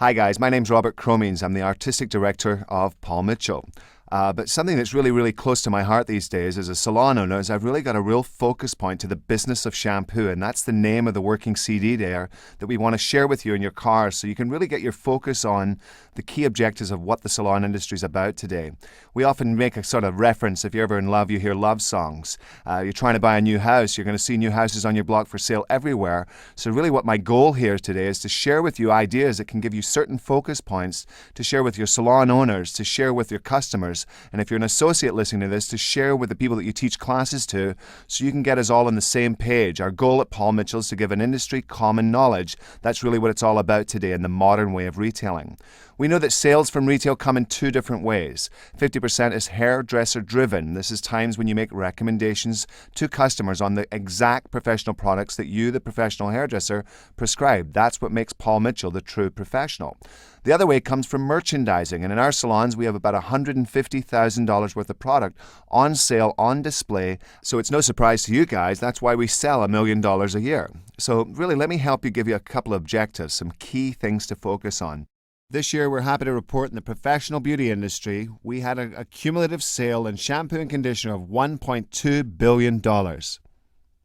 Hi guys, my name's Robert Cromines. I'm the Artistic Director of Paul Mitchell. But something that's really close to my heart these days as a salon owner is I've really got a real focus point to the business of shampoo, and that's the name of the working CD there that we want to share with you in your car so you can really get your focus on the key objectives of what the salon industry is about today. We often make a sort of reference, if you're ever in love, you hear love songs. You're trying to buy a new house, you're going to see new houses on your block for sale everywhere. So really what my goal here today is to share with you ideas that can give you certain focus points to share with your salon owners, to share with your customers, and if you're an associate listening to this, to share with the people that you teach classes to so you can get us all on the same page. Our goal at Paul Mitchell is to give an industry common knowledge. That's really what it's all about today in the modern way of retailing. We know that sales from retail come in two different ways. 50% is hairdresser driven. This is times when you make recommendations to customers on the exact professional products that you, the professional hairdresser, prescribe. That's what makes Paul Mitchell the true professional. The other way comes from merchandising, and in our salons we have about $150,000 worth of product on sale, on display, so it's no surprise to you guys, that's why we sell $1 million a year. So really, let me help you give you a couple of objectives, some key things to focus on. This year, we're happy to report in the professional beauty industry, we had a cumulative sale in shampoo and conditioner of $1.2 billion.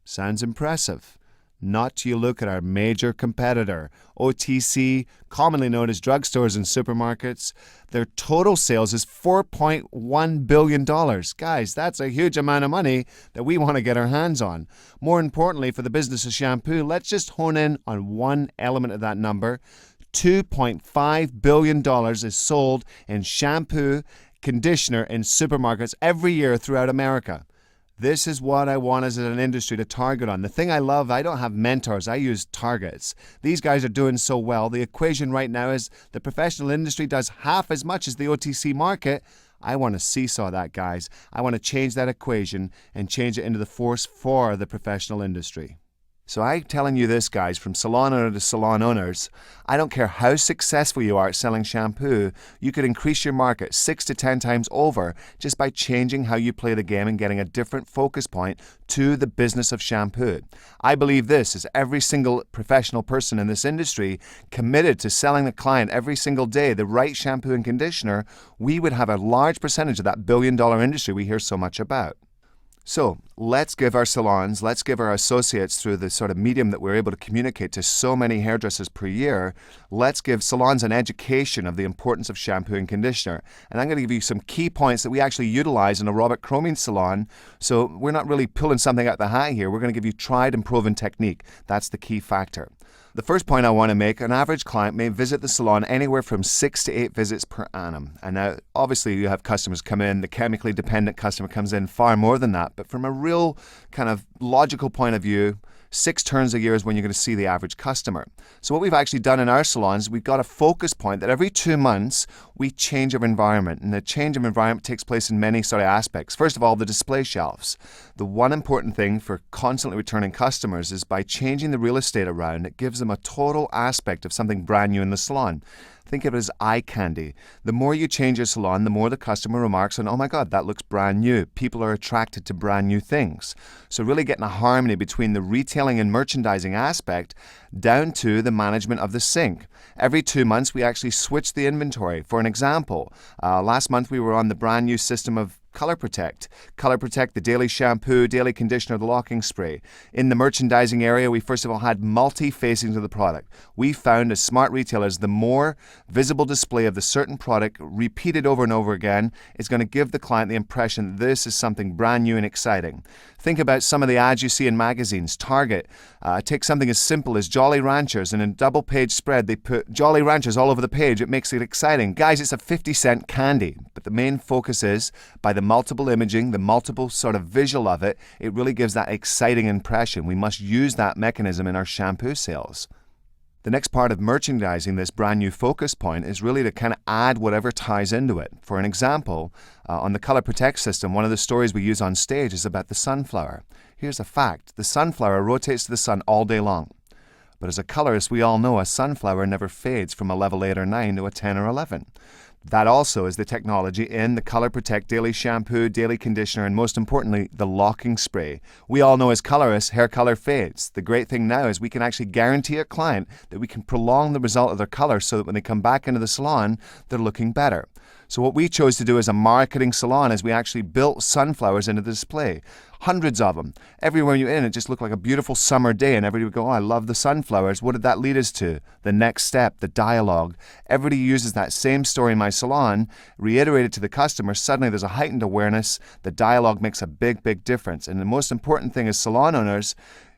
Sounds impressive. Not till you look at our major competitor, OTC, commonly known as drugstores and supermarkets. Their total sales is $4.1 billion. Guys, that's a huge amount of money that we want to get our hands on. More importantly, for the business of shampoo, let's just hone in on one element of that number. $2.5 billion is sold in shampoo, conditioner in supermarkets every year throughout America. This is what I want as an industry to target on. The thing I love, I don't have mentors, I use targets. These guys are doing so well. The equation right now is the professional industry does half as much as the OTC market. I want to seesaw that, guys. I want to change that equation and change it into the force for the professional industry. So I'm telling you this, guys, from salon owner to salon owners, I don't care how successful you are at selling shampoo, you could increase your market 6 to 10 times over just by changing how you play the game and getting a different focus point to the business of shampoo. I believe this is every single professional person in this industry committed to selling the client every single day the right shampoo and conditioner, we would have a large percentage of that billion-dollar industry we hear so much about. So let's give our salons, let's give our associates through the sort of medium that we're able to communicate to so many hairdressers per year, let's give salons an education of the importance of shampoo and conditioner. And I'm going to give you some key points that we actually utilize in a Robert Cromines salon. So we're not really pulling something out the hat here. We're going to give you tried and proven technique. That's the key factor. The first point I want to make, an average client may visit the salon anywhere from 6 to 8 visits per annum. And now, obviously, you have customers come in, the chemically dependent customer comes in far more than that. But from a real kind of logical point of view, 6 turns a year is when you're going to see the average customer. So what we've actually done in our salons, we've got a focus point that every 2 months we change our environment. And the change of environment takes place in many sort of aspects. First of all, the display shelves. The one important thing for constantly returning customers is by changing the real estate around, it gives them a total aspect of something brand new in the salon. Think of it as eye candy. The more you change your salon, the more the customer remarks on, oh my God, that looks brand new. People are attracted to brand new things. So really getting a harmony between the retailing and merchandising aspect down to the management of the sink. Every 2 months, we actually switch the inventory. For an example, last month we were on the brand new system of Color Protect. Color Protect, the daily shampoo, daily conditioner, the locking spray. In the merchandising area, we first of all had multi-facings of the product. We found as smart retailers, the more visible display of the certain product repeated over and over again is going to give the client the impression that this is something brand new and exciting. Think about some of the ads you see in magazines. Target, take something as simple as Jolly Ranchers, and in a double-page spread, they put Jolly Ranchers all over the page. It makes it exciting. Guys, it's a 50-cent candy, but the main focus is by the multiple imaging, the multiple sort of visual of it, it really gives that exciting impression. We must use that mechanism in our shampoo sales. The next part of merchandising this brand new focus point is really to kind of add whatever ties into it. For an example, on the Color Protect system, one of the stories we use on stage is about the sunflower. Here's a fact. The sunflower rotates to the sun all day long. But as a colorist, we all know a sunflower never fades from a level 8 or 9 to a 10 or 11. That also is the technology in the Color Protect Daily Shampoo, Daily Conditioner, and most importantly, the locking spray. We all know as colorists, hair color fades. The great thing now is we can actually guarantee a client that we can prolong the result of their color so that when they come back into the salon, they're looking better. So what we chose to do as a marketing salon is we actually built sunflowers into the display. Hundreds of them. Everywhere you're in, it just looked like a beautiful summer day, and everybody would go, oh, I love the sunflowers. What did that lead us to? The next step, the dialogue. Everybody uses that same story in my salon, reiterated to the customer. Suddenly there's a heightened awareness. The dialogue makes a big, big difference. And the most important thing as salon owners,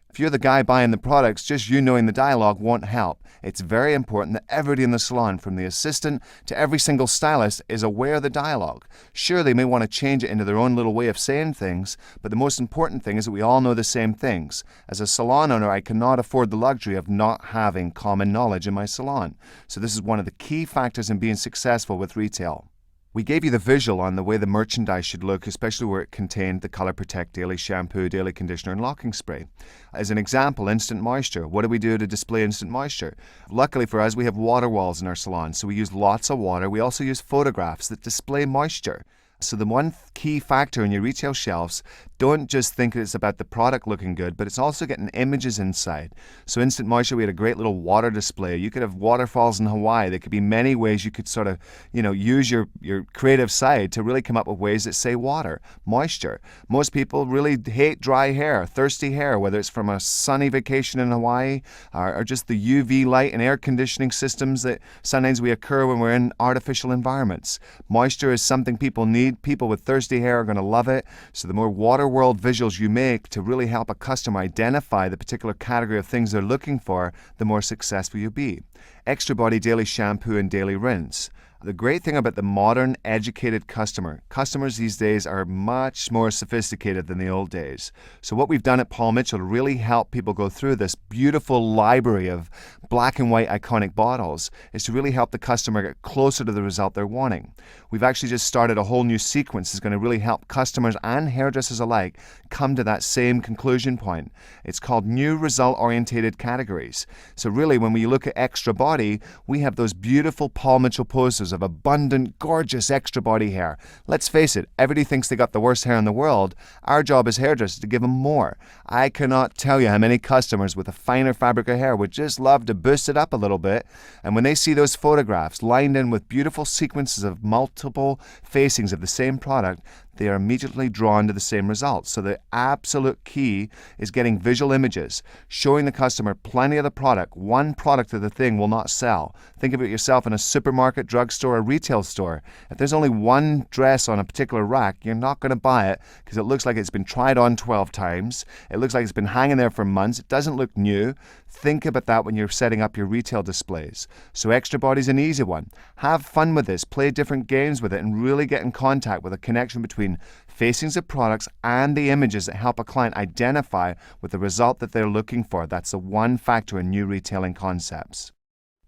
if you're the guy buying the products, just you knowing the dialogue won't help. It's very important that everybody in the salon, from the assistant to every single stylist, is aware of the dialogue. Sure, they may want to change it into their own little way of saying things, but the most important thing is that we all know the same things. As a salon owner, I cannot afford the luxury of not having common knowledge in my salon. So this is one of the key factors in being successful with retail. We gave you the visual on the way the merchandise should look, especially where it contained the Color Protect Daily Shampoo, Daily Conditioner, and Locking Spray. As an example, instant moisture. What do we do to display instant moisture? Luckily for us, we have water walls in our salon, so we use lots of water. We also use photographs that display moisture. So the one key factor in your retail shelves, don't just think it's about the product looking good, but it's also getting images inside. So Instant Moisture, we had a great little water display. You could have waterfalls in Hawaii. There could be many ways you could sort of, use your creative side to really come up with ways that say water, moisture. Most people really hate dry hair, thirsty hair, whether it's from a sunny vacation in Hawaii or just the UV light and air conditioning systems that sometimes we occur when we're in artificial environments. Moisture is something people need. People with thirsty hair are going to love it. So the more water world visuals you make to really help a customer identify the particular category of things they're looking for, the more successful you'll be. Extra Body Daily Shampoo and Daily Rinse. The great thing about the modern, educated customers these days are much more sophisticated than the old days. So what we've done at Paul Mitchell to really help people go through this beautiful library of black and white iconic bottles is to really help the customer get closer to the result they're wanting. We've actually just started a whole new sequence that's going to really help customers and hairdressers alike come to that same conclusion point. It's called New Result-Orientated Categories. So really, when we look at Extra Body, we have those beautiful Paul Mitchell posters of abundant, gorgeous extra body hair. Let's face it, everybody thinks they got the worst hair in the world. Our job as hairdressers is to give them more. I cannot tell you how many customers with a finer fabric of hair would just love to boost it up a little bit. And when they see those photographs lined in with beautiful sequences of multiple facings of the same product, they are immediately drawn to the same results. So the absolute key is getting visual images, showing the customer plenty of the product. One product of the thing will not sell. Think of it yourself in a supermarket, drugstore, or retail store. If there's only one dress on a particular rack, you're not going to buy it because it looks like it's been tried on 12 times. It looks like it's been hanging there for months. It doesn't look new. Think about that when you're setting up your retail displays. So Extra Body's an easy one. Have fun with this. Play different games with it and really get in contact with a connection between facings of products and the images that help a client identify with the result that they're looking for. That's the one factor in new retailing concepts.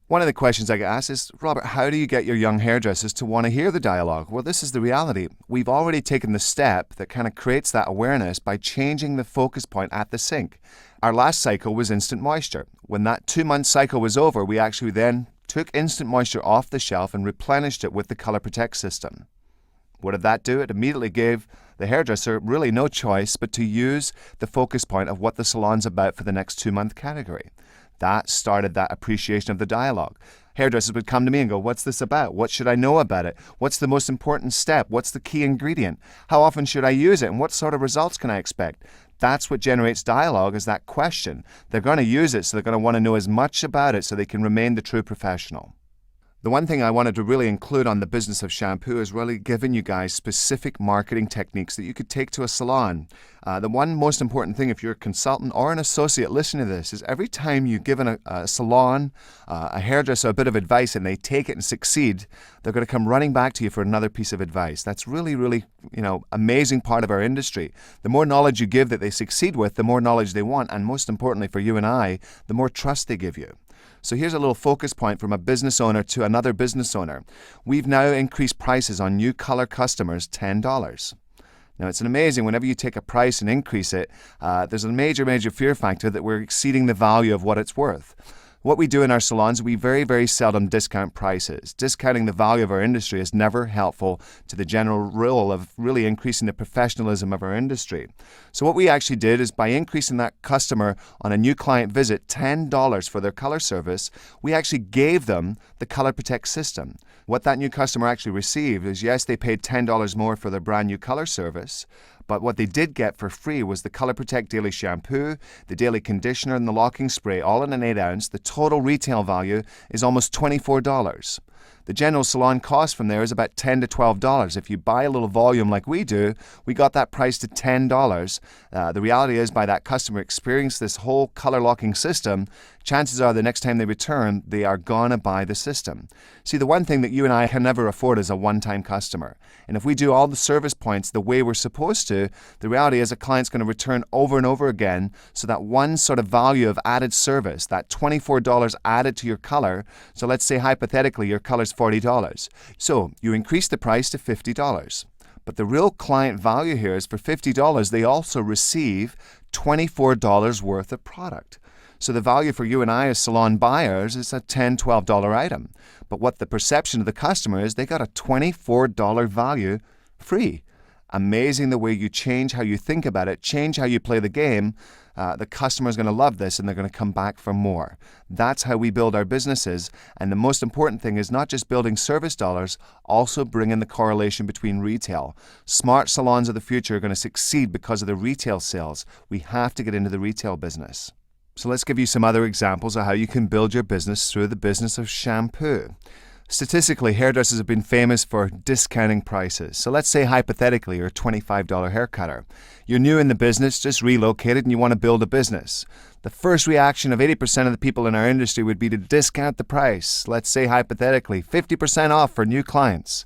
One of the questions I get asked is, Robert, how do you get your young hairdressers to want to hear the dialogue? Well, this is the reality. We've already taken the step that kind of creates that awareness by changing the focus point at the sink. Our last cycle was instant moisture. When that 2-month cycle was over, we actually then took instant moisture off the shelf and replenished it with the Color Protect system. What did that do? It immediately gave the hairdresser really no choice but to use the focus point of what the salon's about for the next 2-month category. That started that appreciation of the dialogue. Hairdressers would come to me and go, what's this about? What should I know about it? What's the most important step? What's the key ingredient? How often should I use it? And what sort of results can I expect? That's what generates dialogue, is that question. They're going to use it, so they're going to want to know as much about it so they can remain the true professional. The one thing I wanted to really include on the business of shampoo is really giving you guys specific marketing techniques that you could take to a salon. The one most important thing, if you're a consultant or an associate listening to this, is every time you give a salon, a hairdresser a bit of advice and they take it and succeed, they're going to come running back to you for another piece of advice. That's really, really, amazing part of our industry. The more knowledge you give that they succeed with, the more knowledge they want, and most importantly for you and I, the more trust they give you. So here's a little focus point from a business owner to another business owner. We've now increased prices on new color customers $10. Now, it's amazing whenever you take a price and increase it, there's a major fear factor that we're exceeding the value of what it's worth. What we do in our salons, we very, very seldom discount prices. Discounting the value of our industry is never helpful to the general rule of really increasing the professionalism of our industry. So what we actually did is by increasing that customer on a new client visit $10 for their color service, we actually gave them the Color Protect system. What that new customer actually received is, yes, they paid $10 more for their brand new color service, but what they did get for free was the Color Protect Daily Shampoo, the Daily Conditioner, and the Locking Spray, all in an 8-ounce. The total retail value is almost $24. The general salon cost from there is about $10 to $12. If you buy a little volume like we do, we got that price to $10. The reality is, by that customer experience this whole color locking system, chances are the next time they return, they are gonna buy the system. See, the one thing that you and I can never afford is a one-time customer. And if we do all the service points the way we're supposed to, the reality is a client's gonna return over and over again. So that one sort of value of added service, that $24 added to your color, so let's say hypothetically your color's $40. So you increase the price to $50. But the real client value here is for $50, they also receive $24 worth of product. So the value for you and I as salon buyers is a $10, $12 item. But what the perception of the customer is, they got a $24 value free. Amazing the way you change how you think about it, change how you play the game. The customer is going to love this and they're going to come back for more. That's how we build our businesses. And the most important thing is not just building service dollars, also bringing the correlation between retail. Smart salons of the future are going to succeed because of the retail sales. We have to get into the retail business. So let's give you some other examples of how you can build your business through the business of shampoo. Statistically, hairdressers have been famous for discounting prices. So let's say hypothetically you're a $25 hair cutter. You're new in the business, just relocated, and you want to build a business. The first reaction of 80% of the people in our industry would be to discount the price. Let's say hypothetically 50% off for new clients.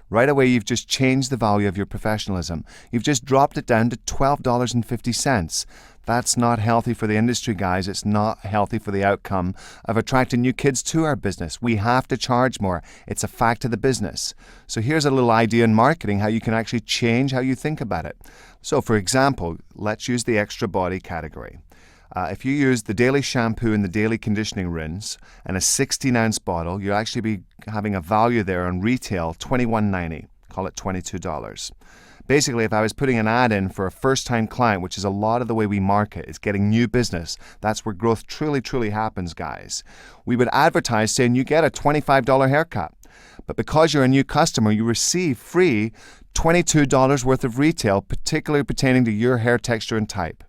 Right away, you've just changed the value of your professionalism. You've just dropped it down to $12.50. That's not healthy for the industry, guys. It's not healthy for the outcome of attracting new kids to our business. We have to charge more. It's a fact of the business. So here's a little idea in marketing how you can actually change how you think about it. So for example, let's use the extra body category. If you use the daily shampoo and the daily conditioning rinse and a 16-ounce bottle, you'll actually be having a value there on retail $21.90. Call it $22. Basically, if I was putting an ad in for a first-time client, which is a lot of the way we market, is getting new business. That's where growth truly, truly happens, guys. We would advertise saying you get a $25 haircut. But because you're a new customer, you receive free $22 worth of retail, particularly pertaining to your hair texture and type.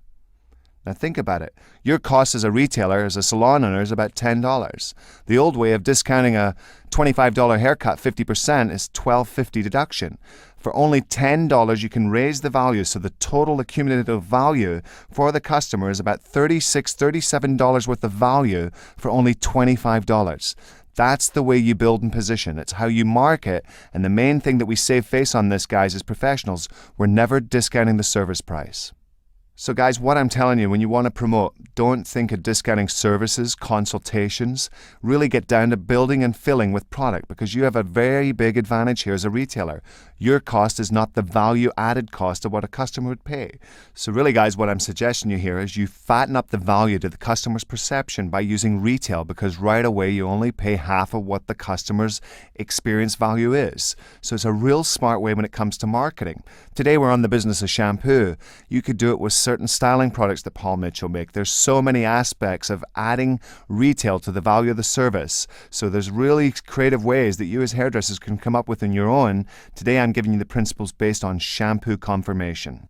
Now think about it. Your cost as a retailer, as a salon owner, is about $10. The old way of discounting a $25 haircut 50% is $12.50 deduction. For only $10, you can raise the value, so the total accumulative value for the customer is about $36, $37 worth of value for only $25. That's the way you build and position. It's how you market. And the main thing that we save face on this, guys, as professionals, we're never discounting the service price. So guys, what I'm telling you, when you want to promote, don't think of discounting services, consultations. Really get down to building and filling with product, because you have a very big advantage here as a retailer. Your cost is not the value added cost of what a customer would pay. So really, guys, what I'm suggesting you here is you fatten up the value to the customer's perception by using retail, because right away you only pay half of what the customer's experience value is. So it's a real smart way when it comes to marketing. Today we're on the business of shampoo. You could do it with certain styling products that Paul Mitchell make. There's so many aspects of adding retail to the value of the service. So there's really creative ways that you as hairdressers can come up with on your own. Today I'm giving you the principles based on shampoo confirmation.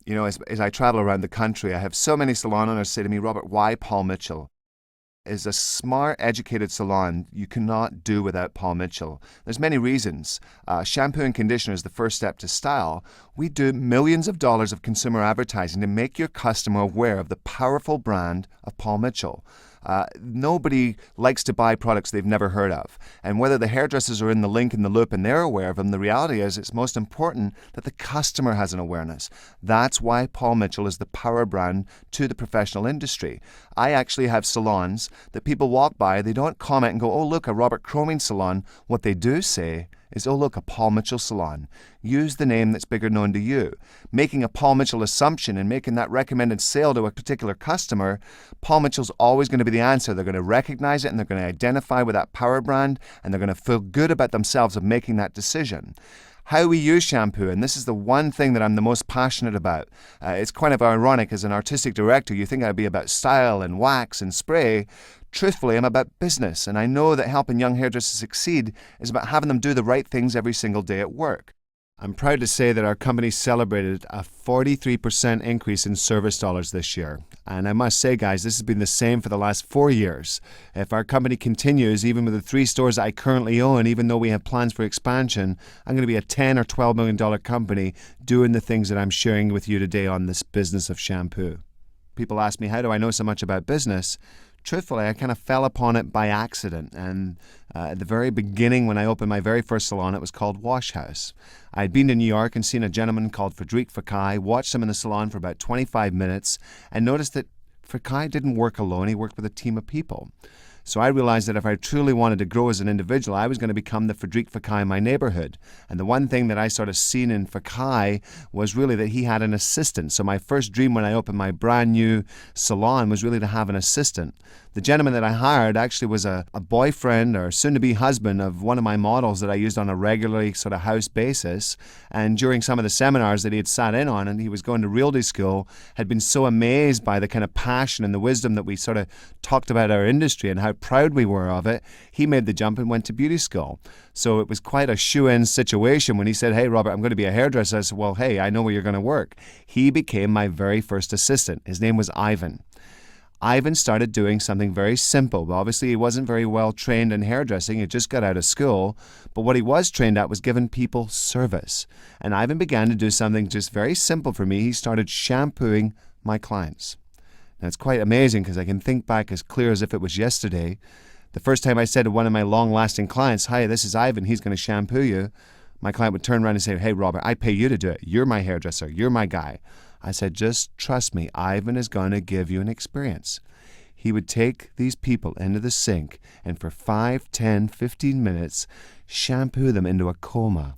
You know, as I travel around the country, I have so many salon owners say to me, Robert, why Paul Mitchell? Is a smart, educated salon you cannot do without Paul Mitchell. There's many reasons. Shampoo and conditioner is the first step to style. We do millions of dollars of consumer advertising to make your customer aware of the powerful brand of Paul Mitchell. Nobody likes to buy products they've never heard of. And whether the hairdressers are in the link in the loop and they're aware of them, the reality is it's most important that the customer has an awareness. That's why Paul Mitchell is the power brand to the professional industry. I actually have salons that people walk by, they don't comment and go, oh, look, a Robert Croming salon. What they do say is, oh look, a Paul Mitchell salon. Use the name that's bigger known to you. Making a Paul Mitchell assumption and making that recommended sale to a particular customer, Paul Mitchell's always going to be the answer. They're going to recognize it and they're going to identify with that power brand and they're going to feel good about themselves of making that decision. How we use shampoo, and this is the one thing that I'm the most passionate about. It's kind of ironic, as an artistic director, you think I'd be about style and wax and spray. Truthfully, I'm about business, and I know that helping young hairdressers succeed is about having them do the right things every single day at work. I'm proud to say that our company celebrated a 43% increase in service dollars this year. And I must say, guys, this has been the same for the last 4 years. If our company continues, even with the 3 stores I currently own, even though we have plans for expansion, I'm going to be a $10 or $12 million company doing the things that I'm sharing with you today on this business of shampoo. People ask me, how do I know so much about business? Truthfully, I kind of fell upon it by accident, and at the very beginning when I opened my very first salon, it was called Wash House. I'd been to New York and seen a gentleman called Frédéric Fekkai, watched him in the salon for about 25 minutes, and noticed that Fekkai didn't work alone, he worked with a team of people. So I realized that if I truly wanted to grow as an individual, I was going to become the Frédéric Fekkai in my neighborhood. And the one thing that I sort of seen in Fekkai was really that he had an assistant. So my first dream when I opened my brand new salon was really to have an assistant. The gentleman that I hired actually was a boyfriend or soon-to-be husband of one of my models that I used on a regularly sort of house basis. And during some of the seminars that he had sat in on, and he was going to realty school, had been so amazed by the kind of passion and the wisdom that we sort of talked about our industry and how proud we were of it, he made the jump and went to beauty school. So it was quite a shoe-in situation when he said, hey, Robert, I'm going to be a hairdresser. I said, well, hey, I know where you're going to work. He became my very first assistant. His name was Ivan. Ivan started doing something very simple. Obviously, he wasn't very well trained in hairdressing. He just got out of school. But what he was trained at was giving people service. And Ivan began to do something just very simple for me. He started shampooing my clients. Now, it's quite amazing because I can think back as clear as if it was yesterday. The first time I said to one of my long-lasting clients, hi, this is Ivan, he's going to shampoo you, my client would turn around and say, hey, Robert, I pay you to do it. You're my hairdresser. You're my guy. I said, just trust me, Ivan is going to give you an experience. He would take these people into the sink and for 5, 10, 15 minutes, shampoo them into a coma.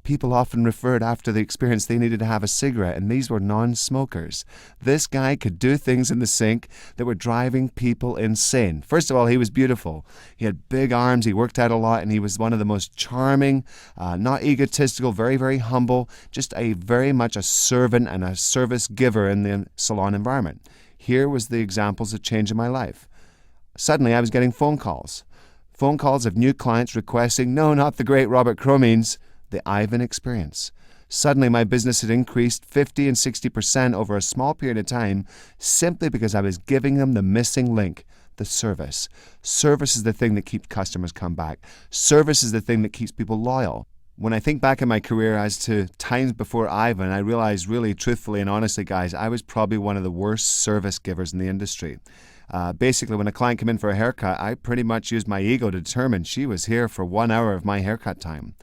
People often referred after the experience they needed to have a cigarette, and these were non-smokers. This guy could do things in the sink that were driving people insane. First of all, he was beautiful. He had big arms, he worked out a lot, and he was one of the most charming, not egotistical, very, very humble, just very much a servant and a service giver in the salon environment. Here was the examples of change in my life. Suddenly, I was getting phone calls. Phone calls of new clients requesting, no, not the great Robert Cromines, the Ivan experience. Suddenly, my business had increased 50 and 60% over a small period of time simply because I was giving them the missing link, the service. Service is the thing that keeps customers come back. Service is the thing that keeps people loyal. When I think back in my career as to times before Ivan, I realized really, truthfully and honestly, guys, I was probably one of the worst service givers in the industry. Basically, when a client came in for a haircut, I pretty much used my ego to determine she was here for 1 hour of my haircut time.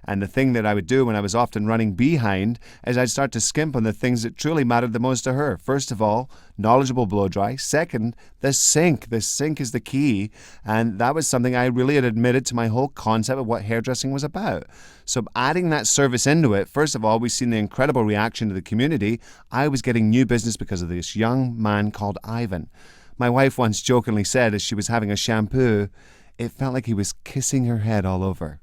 And the thing that I would do when I was often running behind is I'd start to skimp on the things that truly mattered the most to her. First of all, knowledgeable blow dry. Second, the sink. The sink is the key. And that was something I really had admitted to my whole concept of what hairdressing was about. So adding that service into it, first of all, we've seen the incredible reaction to the community. I was getting new business because of this young man called Ivan. My wife once jokingly said as she was having a shampoo, it felt like he was kissing her head all over.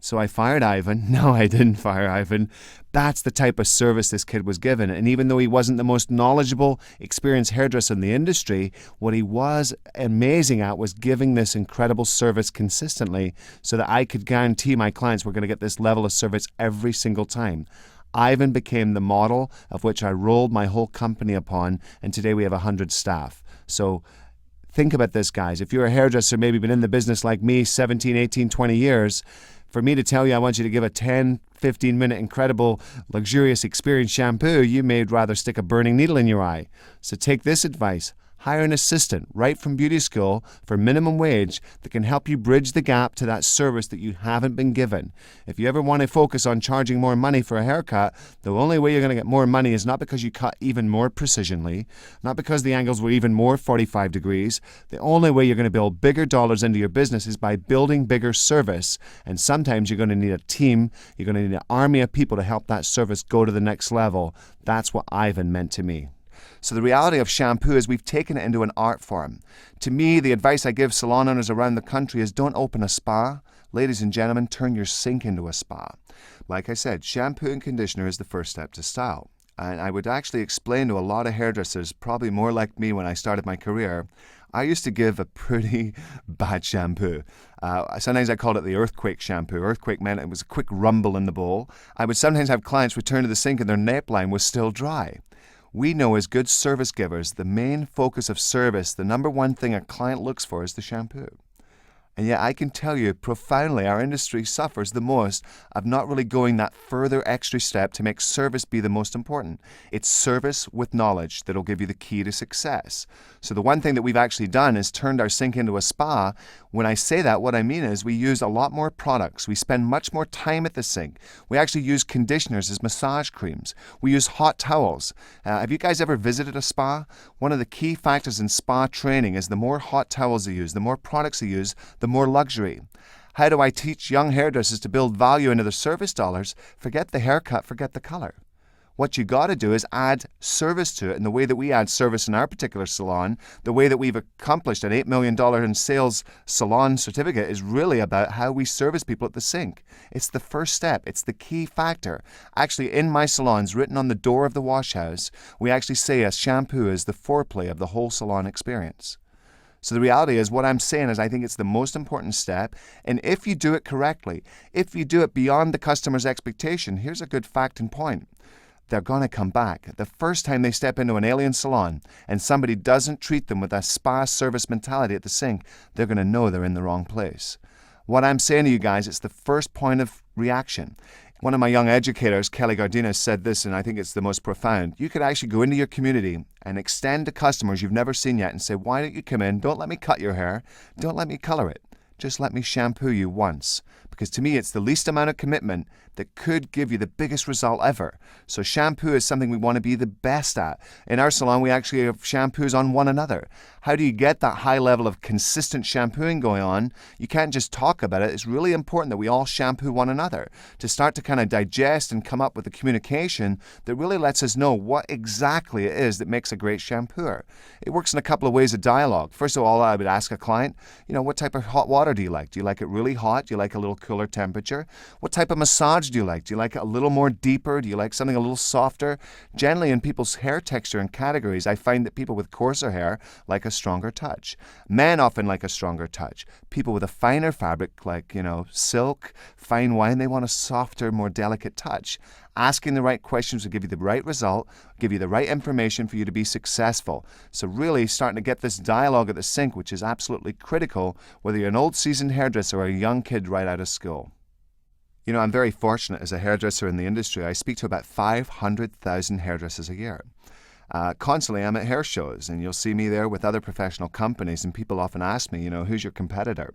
So I fired Ivan. No, I didn't fire Ivan. That's the type of service this kid was given. And even though he wasn't the most knowledgeable, experienced hairdresser in the industry, what he was amazing at was giving this incredible service consistently so that I could guarantee my clients were going to get this level of service every single time. Ivan became the model of which I rolled my whole company upon, and today we have 100 staff. So think about this, guys. If you're a hairdresser, maybe been in the business like me, 17, 18, 20 years, for me to tell you I want you to give a 10, 15-minute incredible, luxurious experience shampoo, you may rather stick a burning needle in your eye. So take this advice. Hire an assistant right from beauty school for minimum wage that can help you bridge the gap to that service that you haven't been given. If you ever want to focus on charging more money for a haircut, the only way you're going to get more money is not because you cut even more precisionally, not because the angles were even more 45 degrees. The only way you're going to build bigger dollars into your business is by building bigger service. And sometimes you're going to need a team, you're going to need an army of people to help that service go to the next level. That's what Ivan meant to me. So the reality of shampoo is we've taken it into an art form. To me, the advice I give salon owners around the country is don't open a spa. Ladies and gentlemen, turn your sink into a spa. Like I said, shampoo and conditioner is the first step to style. And I would actually explain to a lot of hairdressers, probably more like me when I started my career, I used to give a pretty bad shampoo. Sometimes I called it the earthquake shampoo. Earthquake meant it was a quick rumble in the bowl. I would sometimes have clients return to the sink and their neckline was still dry. We know as good service givers, the main focus of service, the number one thing a client looks for is the shampoo. And yet I can tell you profoundly our industry suffers the most of not really going that further extra step to make service be the most important. It's service with knowledge that'll give you the key to success. So the one thing that we've actually done is turned our sink into a spa. When I say that, what I mean is we use a lot more products. We spend much more time at the sink. We actually use conditioners as massage creams. We use hot towels. Have you guys ever visited a spa? One of the key factors in spa training is the more hot towels they use, the more products they use, the more luxury. How do I teach young hairdressers to build value into their service dollars? Forget the haircut, forget the color. What you got to do is add service to it. And the way that we add service in our particular salon, the way that we've accomplished an $8 million in sales salon certificate is really about how we service people at the sink. It's the first step. It's the key factor. Actually, in my salons, written on the door of the wash house, we actually say a shampoo is the foreplay of the whole salon experience. So the reality is what I'm saying is I think it's the most important step. And if you do it correctly, if you do it beyond the customer's expectation, here's a good fact and point. They're going to come back. The first time they step into an alien salon and somebody doesn't treat them with a spa service mentality at the sink, they're going to know they're in the wrong place. What I'm saying to you guys, it's the first point of reaction. One of my young educators, Kelly Gardinas, said this, and I think it's the most profound. You could actually go into your community and extend to customers you've never seen yet and say, why don't you come in? Don't let me cut your hair. Don't let me color it. Just let me shampoo you once. Because to me, it's the least amount of commitment that could give you the biggest result ever. So shampoo is something we want to be the best at. In our salon, we actually have shampoos on one another. How do you get that high level of consistent shampooing going on? You can't just talk about it. It's really important that we all shampoo one another to start to kind of digest and come up with a communication that really lets us know what exactly it is that makes a great shampooer. It works in a couple of ways of dialogue. First of all, I would ask a client, what type of hot water do you like? Do you like it really hot? Do you like a little cooler temperature? What type of massage do you like? Do you like it a little more deeper? Do you like something a little softer? Generally, in people's hair texture and categories, I find that people with coarser hair like a stronger touch. Men often like a stronger touch. People with a finer fabric like, silk, fine wine, they want a softer, more delicate touch. Asking the right questions will give you the right result, give you the right information for you to be successful. So really starting to get this dialogue at the sink, which is absolutely critical, whether you're an old seasoned hairdresser or a young kid right out of school. I'm very fortunate as a hairdresser in the industry. I speak to about 500,000 hairdressers a year. Constantly, I'm at hair shows, and you'll see me there with other professional companies, and people often ask me, who's your competitor?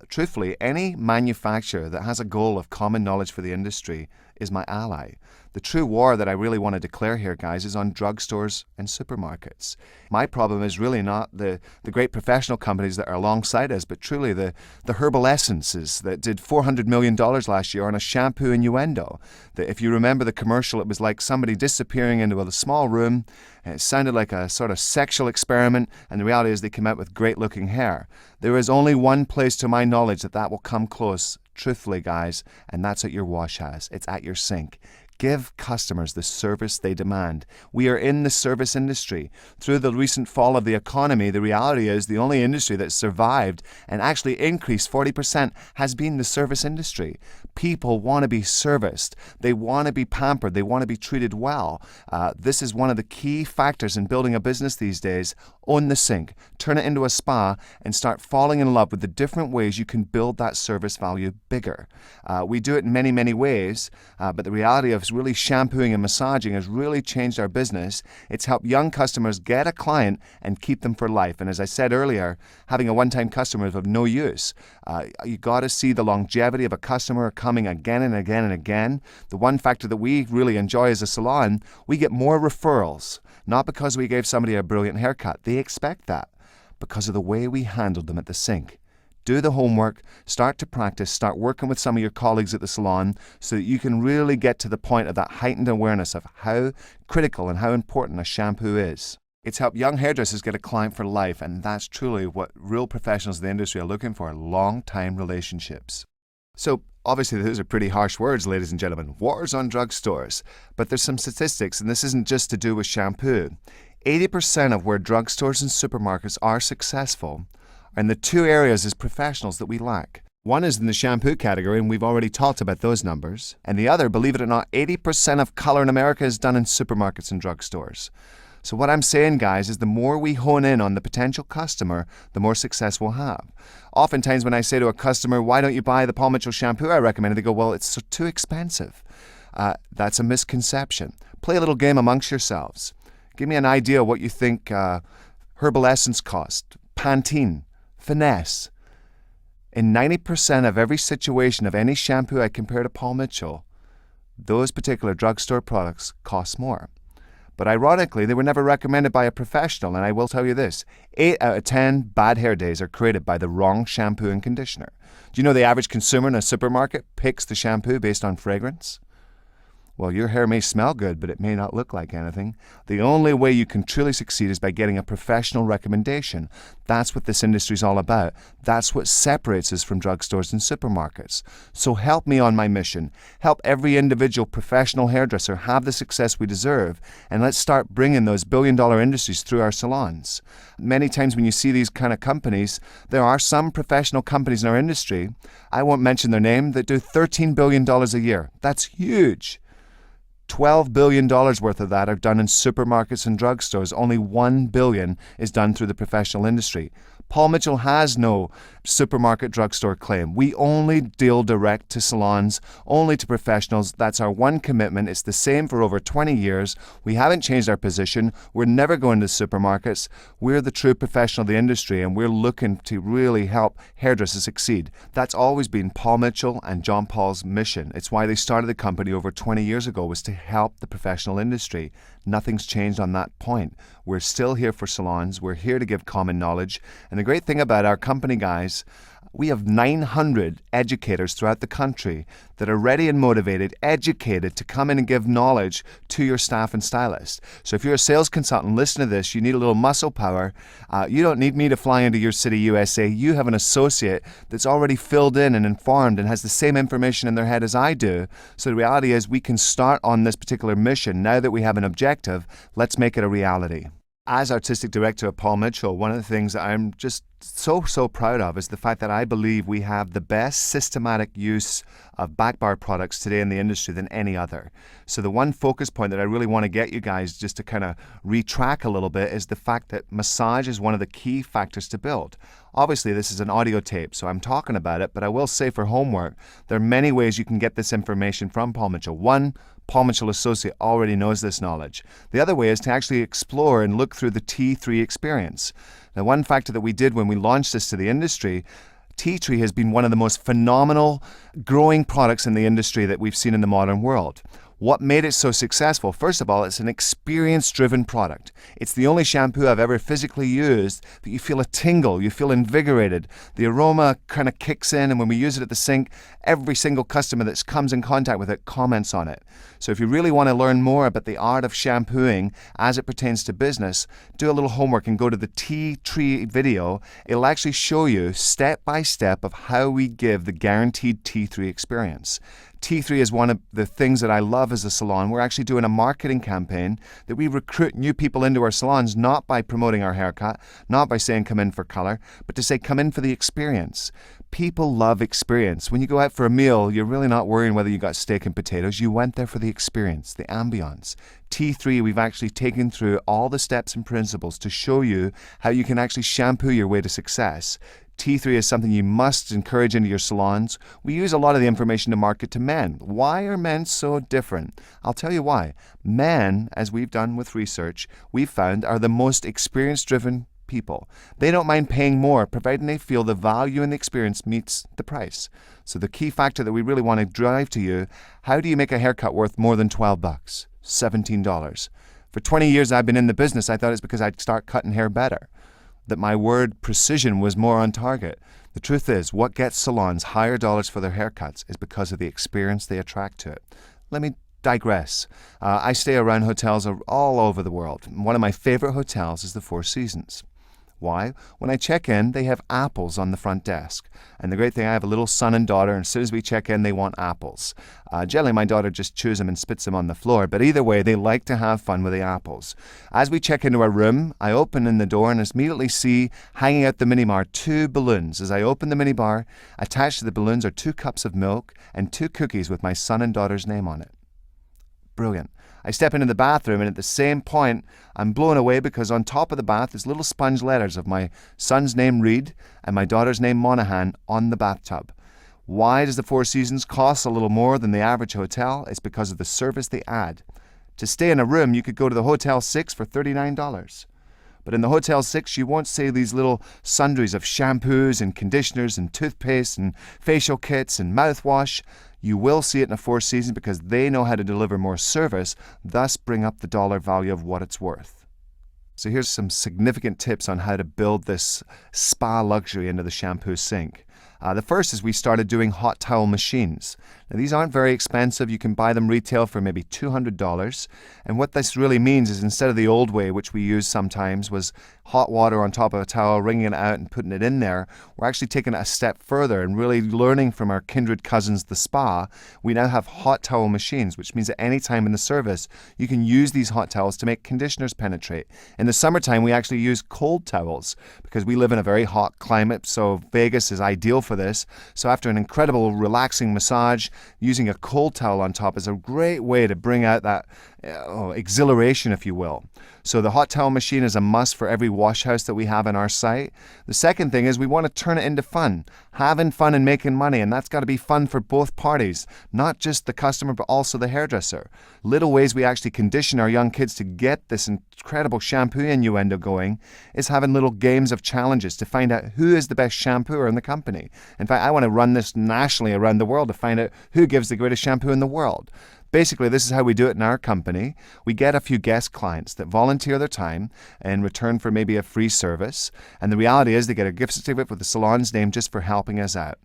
Truthfully, any manufacturer that has a goal of common knowledge for the industry is my ally. The true war that I really want to declare here, guys, is on drugstores and supermarkets. My problem is really not the great professional companies that are alongside us, but truly the herbal essences that did $400 million last year on a shampoo innuendo. That if you remember the commercial, it was like somebody disappearing into a small room, and it sounded like a sort of sexual experiment, and the reality is they came out with great-looking hair. There is only one place to my knowledge that will come close, truthfully, guys, and that's at your wash house. It's at your sink. Give customers the service they demand. We are in the service industry. Through the recent fall of the economy, the reality is the only industry that survived and actually increased 40% has been the service industry. People want to be serviced. They want to be pampered. They want to be treated well. This is one of the key factors in building a business these days. Own the sink, turn it into a spa, and start falling in love with the different ways you can build that service value bigger. We do it in many, many ways, but the reality of relationships, really shampooing and massaging has really changed our business. It's helped young customers get a client and keep them for life. And as I said earlier, having a one-time customer is of no use. You got to see the longevity of a customer coming again and again and again. The one factor that we really enjoy as a salon, we get more referrals, not because we gave somebody a brilliant haircut. They expect that because of the way we handled them at the sink. Do the homework, start to practice, start working with some of your colleagues at the salon so that you can really get to the point of that heightened awareness of how critical and how important a shampoo is. It's helped young hairdressers get a client for life, and that's truly what real professionals in the industry are looking for, long-time relationships. So obviously those are pretty harsh words, ladies and gentlemen. Wars on drugstores. But there's some statistics, and this isn't just to do with shampoo. 80% of where drugstores and supermarkets are successful and the two areas as professionals that we lack. One is in the shampoo category, and we've already talked about those numbers. And the other, believe it or not, 80% of color in America is done in supermarkets and drugstores. So what I'm saying, guys, is the more we hone in on the potential customer, the more success we'll have. Oftentimes when I say to a customer, why don't you buy the Paul Mitchell shampoo I recommend? They go, well, it's too expensive. That's a misconception. Play a little game amongst yourselves. Give me an idea what you think Herbal Essence cost, Pantene, Finesse. In 90% of every situation of any shampoo I compare to Paul Mitchell, those particular drugstore products cost more. But ironically, they were never recommended by a professional, and I will tell you this, 8 out of 10 bad hair days are created by the wrong shampoo and conditioner. Do you know the average consumer in a supermarket picks the shampoo based on fragrance? Well, your hair may smell good, but it may not look like anything. The only way you can truly succeed is by getting a professional recommendation. That's what this industry is all about. That's what separates us from drugstores and supermarkets. So help me on my mission. Help every individual professional hairdresser have the success we deserve, and let's start bringing those billion-dollar industries through our salons. Many times when you see these kind of companies, there are some professional companies in our industry, I won't mention their name, that do $13 billion a year. That's huge. $12 billion worth of that are done in supermarkets and drugstores. Only $1 billion is done through the professional industry. Paul Mitchell has no supermarket drugstore claim. We only deal direct to salons, only to professionals. That's our one commitment. It's the same for over 20 years. We haven't changed our position. We're never going to supermarkets. We're the true professional of the industry, and we're looking to really help hairdressers succeed. That's always been Paul Mitchell and John Paul's mission. It's why they started the company over 20 years ago, was to help the professional industry. Nothing's changed on that point. We're still here for salons. We're here to give common knowledge. And the great thing about our company, guys, we have 900 educators throughout the country that are ready and motivated, educated to come in and give knowledge to your staff and stylists. So if you're a sales consultant, listen to this. You need a little muscle power. You don't need me to fly into your city, USA. You have an associate that's already filled in and informed and has the same information in their head as I do. So the reality is we can start on this particular mission. Now that we have an objective, let's make it a reality. As artistic director of Paul Mitchell, one of the things that I'm just so proud of is the fact that I believe we have the best systematic use of back bar products today in the industry than any other. So the one focus point that I really want to get you guys just to kind of retrack a little bit is the fact that massage is one of the key factors to build. Obviously, this is an audio tape, so I'm talking about it, but I will say for homework, there are many ways you can get this information from Paul Mitchell. One, Paul Mitchell Associate already knows this knowledge. The other way is to actually explore and look through the T3 experience. Now, one factor that we did when we launched this to the industry, tea tree has been one of the most phenomenal growing products in the industry that we've seen in the modern world. What made it so successful? First of all, it's an experience-driven product. It's the only shampoo I've ever physically used that you feel a tingle, you feel invigorated. The aroma kind of kicks in, and when we use it at the sink, every single customer that comes in contact with it comments on it. So if you really want to learn more about the art of shampooing as it pertains to business, do a little homework and go to the tea tree video. It'll actually show you step by step of how we give the guaranteed T3 experience. T3 is one of the things that I love as a salon. We're actually doing a marketing campaign that we recruit new people into our salons, not by promoting our haircut, not by saying come in for color, but to say come in for the experience. People love experience. When you go out for a meal, you're really not worrying whether you got steak and potatoes. You went there for the experience, the ambiance. T3, we've actually taken through all the steps and principles to show you how you can actually shampoo your way to success. T3 is something you must encourage into your salons. We use a lot of the information to market to men. Why are men so different? I'll tell you why. Men, as we've done with research, we've found are the most experience-driven people. They don't mind paying more, providing they feel the value and the experience meets the price. So the key factor that we really want to drive to you, how do you make a haircut worth more than $12? $17. For 20 years I've been in the business, I thought it's because I'd start cutting hair better, that my word precision was more on target. The truth is, what gets salons higher dollars for their haircuts is because of the experience they attract to it. Let me digress. I stay around hotels all over the world. One of my favorite hotels is the Four Seasons. Why? When I check in, they have apples on the front desk. And the great thing, I have a little son and daughter, and as soon as we check in, they want apples. Generally, my daughter just chews them and spits them on the floor, but either way, they like to have fun with the apples. As we check into our room, I open in the door and immediately see, hanging out the minibar, 2 balloons. As I open the minibar, attached to the balloons are 2 cups of milk and 2 cookies with my son and daughter's name on it. Brilliant. I step into the bathroom, and at the same point, I'm blown away because on top of the bath is little sponge letters of my son's name, Reed, and my daughter's name, Monahan, on the bathtub. Why does the Four Seasons cost a little more than the average hotel? It's because of the service they add. To stay in a room, you could go to the Hotel 6 for $39. But in the Hotel 6, you won't see these little sundries of shampoos and conditioners and toothpaste and facial kits and mouthwash. You will see it in a Four Seasons because they know how to deliver more service, thus bring up the dollar value of what it's worth. So here's some significant tips on how to build this spa luxury into the shampoo sink. The first is we started doing hot towel machines. Now, these aren't very expensive. You can buy them retail for maybe $200. And what this really means is instead of the old way, which we used sometimes, was hot water on top of a towel, wringing it out and putting it in there, we're actually taking it a step further and really learning from our kindred cousins, the spa. We now have hot towel machines, which means at any time in the service, you can use these hot towels to make conditioners penetrate. In the summertime, we actually use cold towels because we live in a very hot climate, so Vegas is ideal for this. So after an incredible relaxing massage, using a cold towel on top is a great way to bring out that exhilaration, if you will. So the hot towel machine is a must for every wash house that we have on our site. The second thing is we want to turn it into fun, having fun and making money, and that's got to be fun for both parties, not just the customer but also the hairdresser. Little ways we actually condition our young kids to get this incredible shampoo innuendo going is having little games of challenges to find out who is the best shampooer in the company. In fact, I want to run this nationally around the world to find out who gives the greatest shampoo in the world. Basically, this is how we do it in our company. We get a few guest clients that volunteer their time in return for maybe a free service. And the reality is they get a gift certificate with the salon's name just for helping us out.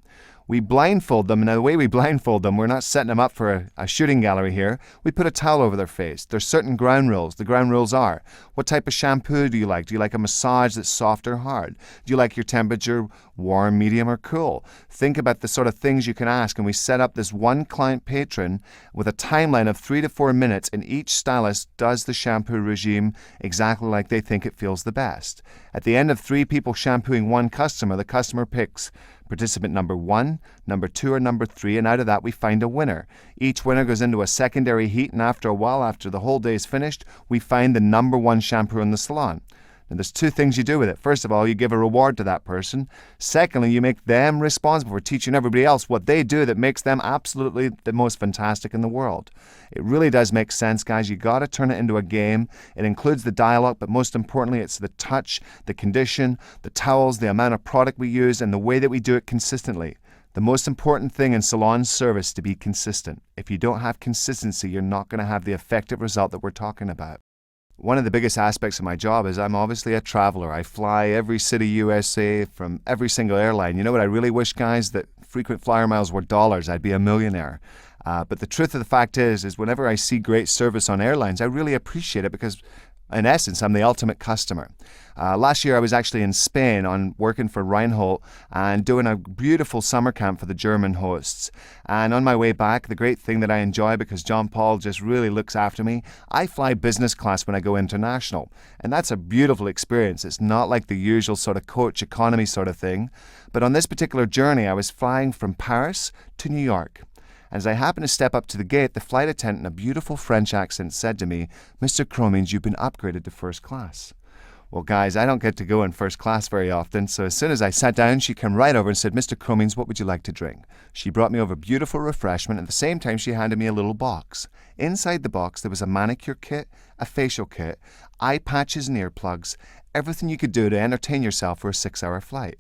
We blindfold them, and the way we blindfold them, we're not setting them up for a shooting gallery here. We put a towel over their face. There's certain ground rules. The ground rules are, what type of shampoo do you like? Do you like a massage that's soft or hard? Do you like your temperature warm, medium, or cool? Think about the sort of things you can ask, and we set up this one client patron with a timeline of 3 to 4 minutes, and each stylist does the shampoo regime exactly like they think it feels the best. At the end of 3 people shampooing one customer, the customer picks participant number 1, number 2, or number 3, and out of that we find a winner. Each winner goes into a secondary heat, and after a while, after the whole day is finished, we find the number 1 shampoo in the salon. And there's 2 things you do with it. First of all, you give a reward to that person. Secondly, you make them responsible for teaching everybody else what they do that makes them absolutely the most fantastic in the world. It really does make sense, guys. You got to turn it into a game. It includes the dialogue, but most importantly, it's the touch, the condition, the towels, the amount of product we use, and the way that we do it consistently. The most important thing in salon service is to be consistent. If you don't have consistency, you're not going to have the effective result that we're talking about. One of the biggest aspects of my job is I'm obviously a traveler. I fly every city USA from every single airline. You know what I really wish, guys? That frequent flyer miles were dollars. I'd be a millionaire. But the truth of the fact is whenever I see great service on airlines, I really appreciate it because in essence, I'm the ultimate customer. Last year, I was actually in Spain working for Reinhold and doing a beautiful summer camp for the German hosts. And on my way back, the great thing that I enjoy, because John Paul just really looks after me, I fly business class when I go international. And that's a beautiful experience. It's not like the usual sort of coach economy sort of thing. But on this particular journey, I was flying from Paris to New York. As I happened to step up to the gate, the flight attendant in a beautiful French accent said to me, "Mr. Cromings, you've been upgraded to first class." Well, guys, I don't get to go in first class very often, so as soon as I sat down, she came right over and said, "Mr. Cromings, what would you like to drink?" She brought me over beautiful refreshment. At the same time, she handed me a little box. Inside the box, there was a manicure kit, a facial kit, eye patches and earplugs, everything you could do to entertain yourself for a 6-hour flight.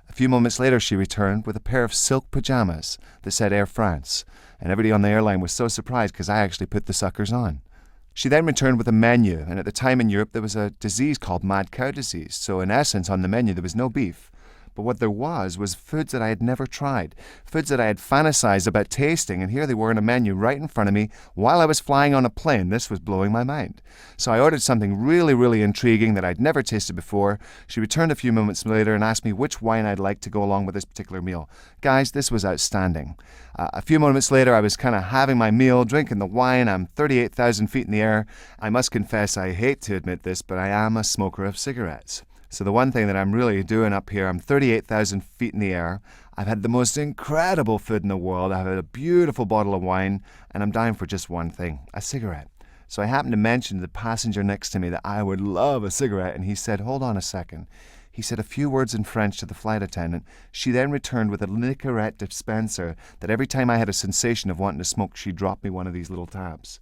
A few moments later, she returned with a pair of silk pajamas that said Air France, and everybody on the airline was so surprised because I actually put the suckers on. She then returned with a menu, and at the time in Europe there was a disease called mad cow disease, so in essence on the menu there was no beef. But what there was foods that I had never tried, foods that I had fantasized about tasting, and here they were on a menu right in front of me while I was flying on a plane. This was blowing my mind. So I ordered something really, really intriguing that I'd never tasted before. She returned a few moments later and asked me which wine I'd like to go along with this particular meal. Guys, this was outstanding. A few moments later, I was kind of having my meal, drinking the wine. I'm 38,000 feet in the air. I must confess, I hate to admit this, but I am a smoker of cigarettes. So the one thing that I'm really doing up here, I'm 38,000 feet in the air. I've had the most incredible food in the world. I've had a beautiful bottle of wine, and I'm dying for just one thing, a cigarette. So I happened to mention to the passenger next to me that I would love a cigarette, and he said, "Hold on a second." He said a few words in French to the flight attendant. She then returned with a Nicorette dispenser that every time I had a sensation of wanting to smoke, she dropped me one of these little tabs.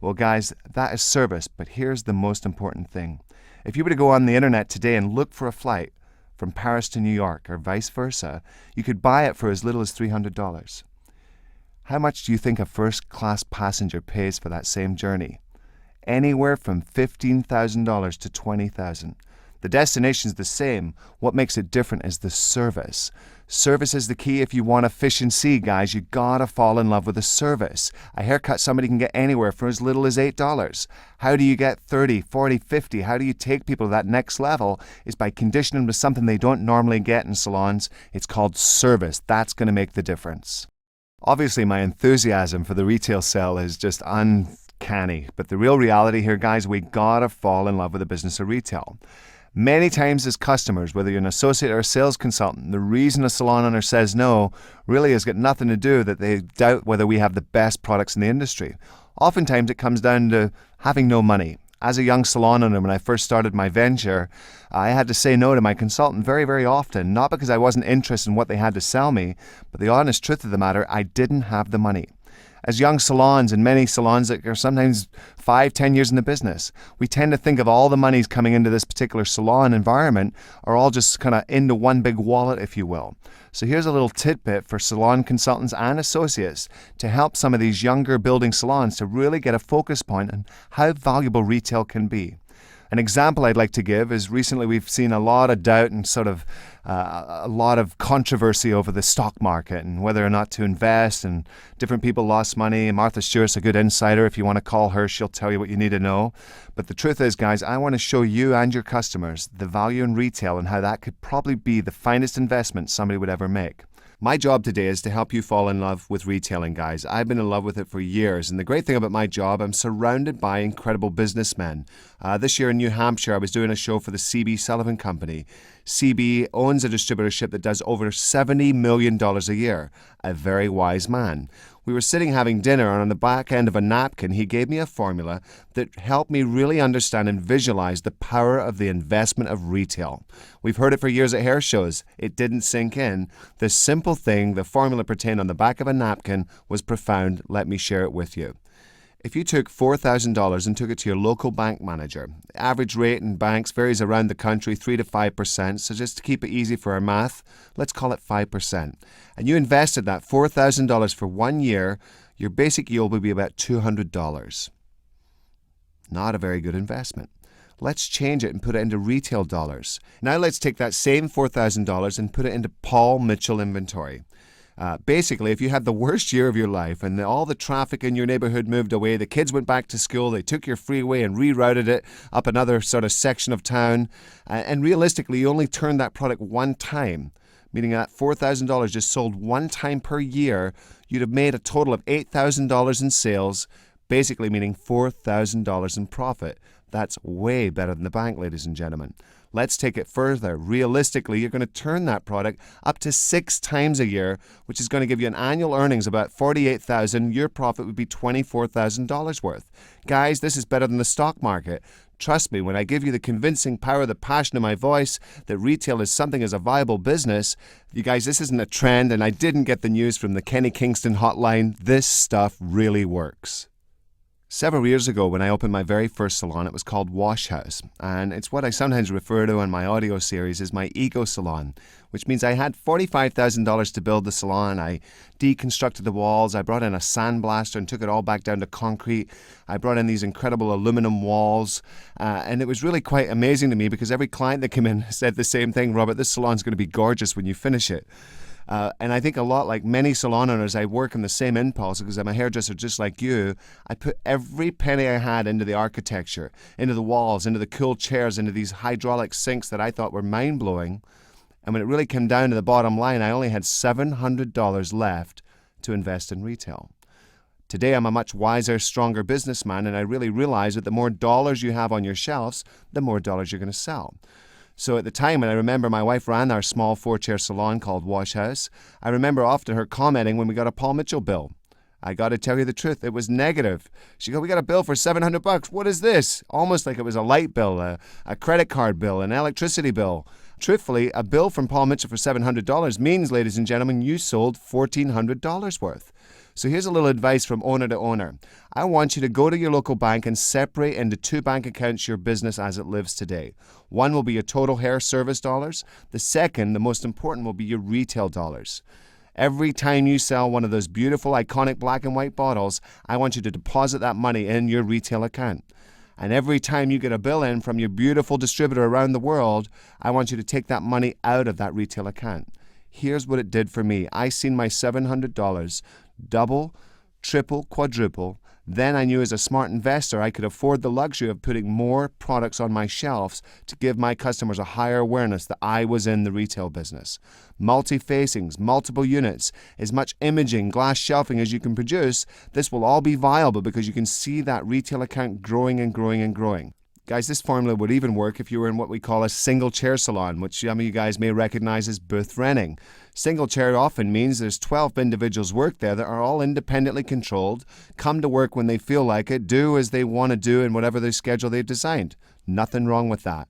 Well, guys, that is service, but here's the most important thing. If you were to go on the internet today and look for a flight from Paris to New York or vice versa, you could buy it for as little as $300. How much do you think a first-class passenger pays for that same journey? Anywhere from $15,000 to $20,000. The destination's the same. What makes it different is the service. Service is the key. If you want efficiency, guys, you gotta fall in love with the service. A haircut somebody can get anywhere for as little as $8. How do you get 30, 40, 50? How do you take people to that next level? Is by conditioning them to something they don't normally get in salons. It's called service. That's gonna make the difference. Obviously, my enthusiasm for the retail sale is just uncanny. But the real reality here, guys, we gotta fall in love with the business of retail. Many times as customers, whether you're an associate or a sales consultant, the reason a salon owner says no really has got nothing to do that they doubt whether we have the best products in the industry. Oftentimes it comes down to having no money. As a young salon owner, when I first started my venture, I had to say no to my consultant very, very often, not because I wasn't interested in what they had to sell me, but the honest truth of the matter, I didn't have the money. As young salons, and many salons that are sometimes 5, 10 years in the business, we tend to think of all the monies coming into this particular salon environment are all just kind of into one big wallet, if you will. So here's a little tidbit for salon consultants and associates to help some of these younger building salons to really get a focus point on how valuable retail can be. An example I'd like to give is recently we've seen a lot of doubt and sort of a lot of controversy over the stock market and whether or not to invest, and different people lost money. Martha Stewart's a good insider. If you want to call her, she'll tell you what you need to know. But the truth is, guys, I want to show you and your customers the value in retail and how that could probably be the finest investment somebody would ever make. My job today is to help you fall in love with retailing, guys. I've been in love with it for years, and the great thing about my job, I'm surrounded by incredible businessmen. This year in New Hampshire, I was doing a show for the CB Sullivan Company. CB owns a distributorship that does over $70 million a year. A very wise man. We were sitting having dinner, and on the back end of a napkin, he gave me a formula that helped me really understand and visualize the power of the investment of retail. We've heard it for years at hair shows. It didn't sink in. This simple thing, the formula pertained on the back of a napkin, was profound. Let me share it with you. If you took $4,000 and took it to your local bank manager, the average rate in banks varies around the country 3 to 5%, so just to keep it easy for our math, let's call it 5%. And you invested that $4,000 for 1 year, your basic yield would be about $200. Not a very good investment. Let's change it and put it into retail dollars. Now let's take that same $4,000 and put it into Paul Mitchell inventory. Basically, if you had the worst year of your life and all the traffic in your neighborhood moved away, the kids went back to school, they took your freeway and rerouted it up another sort of section of town, and realistically, you only turned that product one time, meaning that $4,000 just sold one time per year, you'd have made a total of $8,000 in sales, basically meaning $4,000 in profit. That's way better than the bank, ladies and gentlemen. Let's take it further. Realistically, you're going to turn that product up to 6 times a year, which is going to give you an annual earnings of about $48,000. Your profit would be $24,000 worth. Guys, this is better than the stock market. Trust me, when I give you the convincing power, the passion in my voice, that retail is something as a viable business, you guys, this isn't a trend, and I didn't get the news from the Kenny Kingston hotline. This stuff really works. Several years ago, when I opened my very first salon, it was called Wash House, and it's what I sometimes refer to in my audio series as my ego salon, which means I had $45,000 to build the salon. I deconstructed the walls, I brought in a sandblaster and took it all back down to concrete. I brought in these incredible aluminum walls, and it was really quite amazing to me because every client that came in said the same thing: Robert, this salon's going to be gorgeous when you finish it. And I think a lot like many salon owners, I work on the same impulse because I'm a hairdresser just like you. I put every penny I had into the architecture, into the walls, into the cool chairs, into these hydraulic sinks that I thought were mind-blowing. And when it really came down to the bottom line, I only had $700 left to invest in retail. Today, I'm a much wiser, stronger businessman, and I really realize that the more dollars you have on your shelves, the more dollars you're going to sell. So at the time, and I remember my wife ran our small 4-chair salon called Wash House, I remember often her commenting when we got a Paul Mitchell bill. I got to tell you the truth, it was negative. She goes, "We got a bill for $700. What is this?" Almost like it was a light bill, a credit card bill, an electricity bill. Truthfully, a bill from Paul Mitchell for $700 means, ladies and gentlemen, you sold $1,400 worth. So here's a little advice from owner to owner. I want you to go to your local bank and separate into 2 bank accounts your business as it lives today. One will be your total hair service dollars. The second, the most important, will be your retail dollars. Every time you sell one of those beautiful, iconic black and white bottles, I want you to deposit that money in your retail account. And every time you get a bill in from your beautiful distributor around the world, I want you to take that money out of that retail account. Here's what it did for me. I seen my $700 double, triple, quadruple. Then I knew as a smart investor I could afford the luxury of putting more products on my shelves to give my customers a higher awareness that I was in the retail business. Multi-facings, multiple units, as much imaging, glass shelving as you can produce, this will all be viable because you can see that retail account growing and growing and growing. Guys, this formula would even work if you were in what we call a single chair salon, which some of you guys may recognize as booth renting. Single chair often means there's 12 individuals work there that are all independently controlled, come to work when they feel like it, do as they want to do in whatever their schedule they've designed. Nothing wrong with that.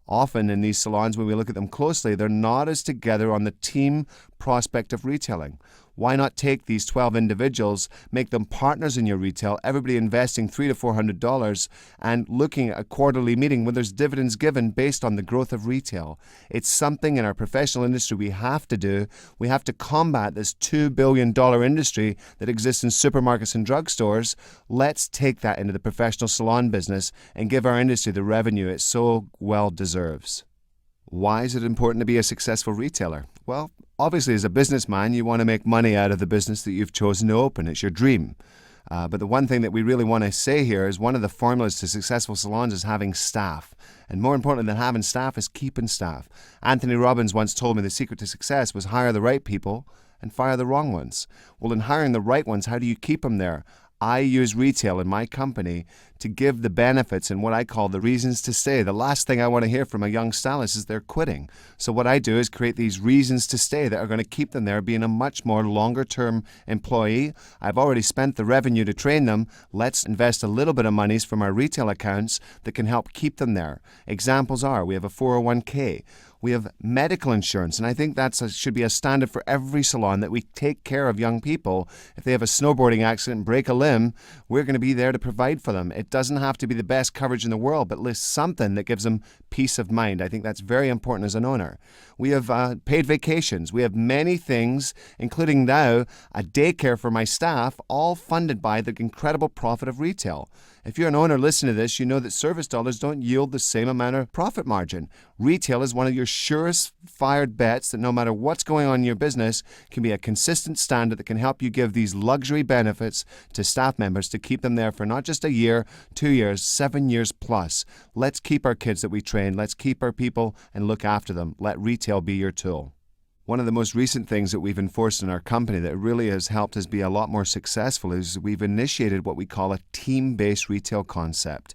Often in these salons, when we look at them closely, they're not as together on the team prospect of retailing. Why not take these 12 individuals, make them partners in your retail, everybody investing $300 to $400 and looking at a quarterly meeting where there's dividends given based on the growth of retail. It's something in our professional industry we have to do. We have to combat this $2 billion industry that exists in supermarkets and drugstores. Let's take that into the professional salon business and give our industry the revenue it so well deserves. Why is it important to be a successful retailer? Well, obviously, as a businessman, you want to make money out of the business that you've chosen to open. It's your dream. But the one thing that we really want to say here is one of the formulas to successful salons is having staff. And more important than having staff is keeping staff. Anthony Robbins once told me the secret to success was hire the right people and fire the wrong ones. Well, in hiring the right ones, how do you keep them there? I use retail in my company to give the benefits and what I call the reasons to stay. The last thing I want to hear from a young stylist is they're quitting. So what I do is create these reasons to stay that are going to keep them there being a much more longer-term employee. I've already spent the revenue to train them. Let's invest a little bit of monies from our retail accounts that can help keep them there. Examples are we have a 401k. We have medical insurance, and I think that should be a standard for every salon that we take care of young people. If they have a snowboarding accident and break a limb, we're going to be there to provide for them. It doesn't have to be the best coverage in the world, but list something that gives them peace of mind. I think that's very important as an owner. We have paid vacations. We have many things, including now a daycare for my staff, all funded by the incredible profit of retail. If you're an owner listening to this, you know that service dollars don't yield the same amount of profit margin. Retail is one of your surest fired bets that no matter what's going on in your business can be a consistent standard that can help you give these luxury benefits to staff members to keep them there for not just a year, 2 years, 7 years plus. Let's keep our kids that we train. Let's keep our people and look after them. Let retail be your tool. One of the most recent things that we've enforced in our company that really has helped us be a lot more successful is we've initiated what we call a team-based retail concept.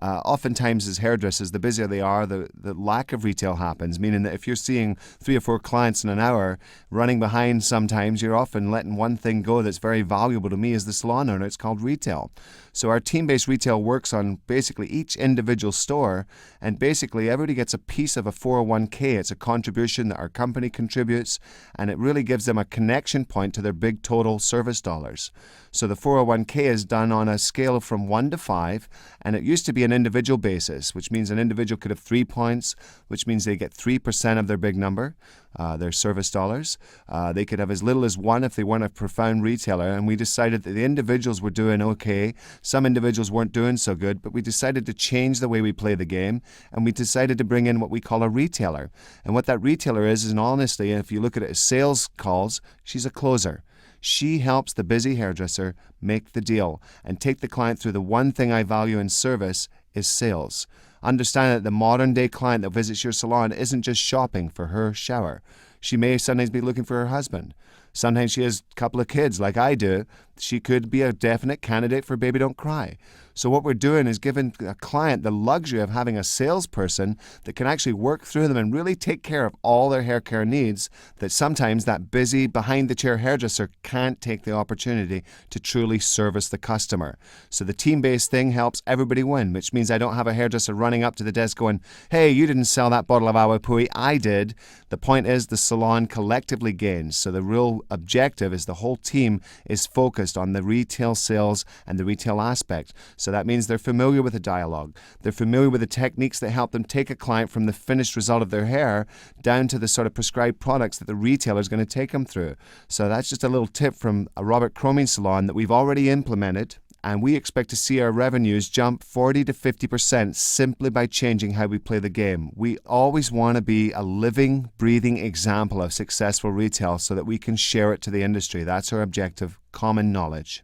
Oftentimes as hairdressers, the busier they are, the lack of retail happens, meaning that if you're seeing 3 or 4 clients in an hour, running behind sometimes, you're often letting one thing go that's very valuable to me as the salon owner. It's called retail. So our team-based retail works on basically each individual store, and basically everybody gets a piece of a 401k. It's a contribution that our company contributes, and it really gives them a connection point to their big total service dollars. So the 401k is done on a scale from 1 to 5, and it used to be an individual basis, which means an individual could have 3 points, which means they get 3% of their big number, their service dollars. They could have as little as 1 if they weren't a profound retailer, and we decided that the individuals were doing okay. Some individuals weren't doing so good, but we decided to change the way we play the game, and we decided to bring in what we call a retailer. And what that retailer is, and honestly, if you look at it as sales calls, she's a closer. She helps the busy hairdresser make the deal and take the client through the one thing I value in service is sales. Understand that the modern day client that visits your salon isn't just shopping for her shower. She may sometimes be looking for her husband. Sometimes she has a couple of kids like I do. She could be a definite candidate for Baby Don't Cry. So what we're doing is giving a client the luxury of having a salesperson that can actually work through them and really take care of all their hair care needs that sometimes that busy behind-the-chair hairdresser can't take the opportunity to truly service the customer. So the team-based thing helps everybody win, which means I don't have a hairdresser running up to the desk going, hey, you didn't sell that bottle of Awapui, I did. The point is the salon collectively gains. So the real objective is the whole team is focused on the retail sales and the retail aspect. So that means they're familiar with the dialogue. They're familiar with the techniques that help them take a client from the finished result of their hair down to the sort of prescribed products that the retailer is going to take them through. So that's just a little tip from a Robert Croming salon that we've already implemented, and we expect to see our revenues jump 40 to 50% simply by changing how we play the game. We always want to be a living, breathing example of successful retail so that we can share it to the industry. That's our objective, common knowledge.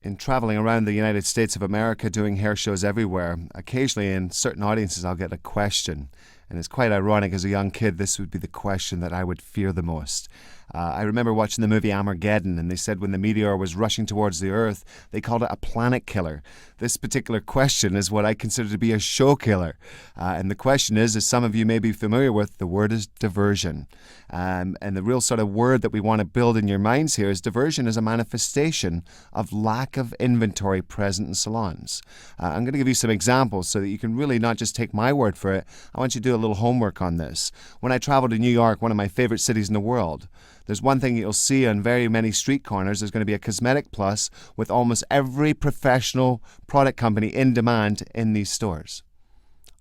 In traveling around the United States of America doing hair shows everywhere, occasionally in certain audiences I'll get a question. And it's quite ironic, as a young kid, this would be the question that I would fear the most. I remember watching the movie Armageddon, and they said when the meteor was rushing towards the Earth, they called it a planet killer. This particular question is what I consider to be a show killer. And the question is, as some of you may be familiar with, the word is diversion. And the real sort of word that we want to build in your minds here is diversion is a manifestation of lack of inventory present in salons. I'm going to give you some examples so that you can really not just take my word for it. I want you to do a little homework on this. When I travel to New York, one of my favorite cities in the world, there's one thing you'll see on very many street corners. There's going to be a cosmetic plus with almost every professional product company in demand in these stores.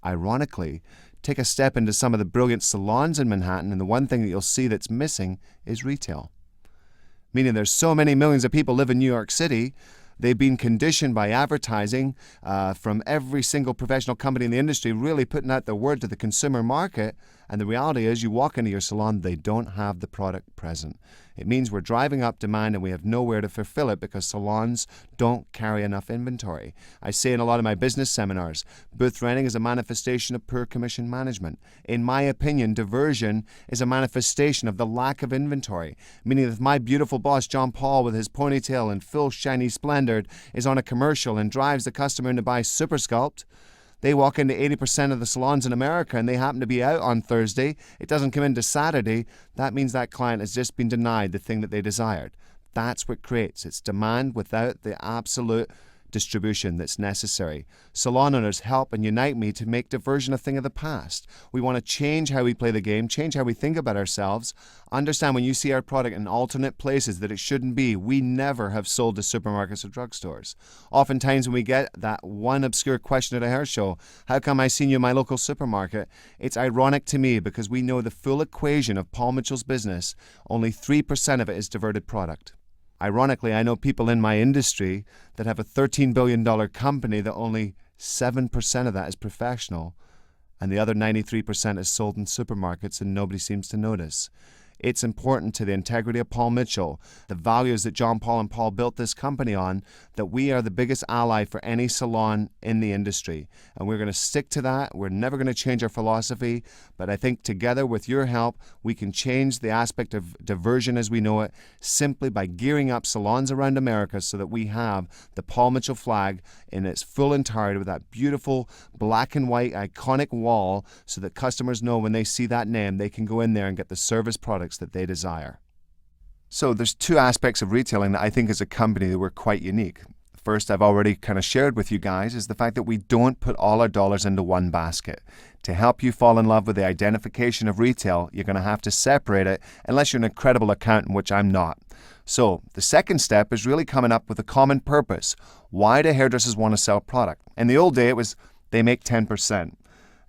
Ironically, take a step into some of the brilliant salons in Manhattan, and the one thing that you'll see that's missing is retail. Meaning there's so many millions of people live in New York City, they've been conditioned by advertising from every single professional company in the industry really putting out the word to the consumer market, and the reality is you walk into your salon, they don't have the product present. It means we're driving up demand and we have nowhere to fulfill it because salons don't carry enough inventory. I say in a lot of my business seminars, booth renting is a manifestation of poor commission management. In my opinion, diversion is a manifestation of the lack of inventory, meaning that if my beautiful boss, John Paul, with his ponytail and full shiny splendor, is on a commercial and drives the customer in to buy Super Sculpt, they walk into 80% of the salons in America and they happen to be out on Thursday. It doesn't come into Saturday. That means that client has just been denied the thing that they desired. That's what creates. It's demand without the absolute distribution that's necessary. Salon owners help and unite me to make diversion a thing of the past. We want to change how we play the game, change how we think about ourselves. Understand when you see our product in alternate places that it shouldn't be. We never have sold to supermarkets or drugstores. Oftentimes when we get that one obscure question at a hair show, how come I seen you in my local supermarket? It's ironic to me because we know the full equation of Paul Mitchell's business. Only 3% of it is diverted product. Ironically, I know people in my industry that have a $13 billion company that only 7% of that is professional, and the other 93% is sold in supermarkets and nobody seems to notice. It's important to the integrity of Paul Mitchell, the values that John Paul and Paul built this company on, that we are the biggest ally for any salon in the industry. And we're going to stick to that. We're never going to change our philosophy. But I think together with your help, we can change the aspect of diversion as we know it simply by gearing up salons around America so that we have the Paul Mitchell flag in its full entirety with that beautiful black and white iconic wall so that customers know when they see that name, they can go in there and get the service products that they desire. So there's two aspects of retailing that I think as a company that we're quite unique. First, I've already kind of shared with you guys, is the fact that we don't put all our dollars into one basket. To help you fall in love with the identification of retail, you're going to have to separate it unless you're an incredible accountant, which I'm not. So the second step is really coming up with a common purpose. Why do hairdressers want to sell product? In the old day, it was they make 10%.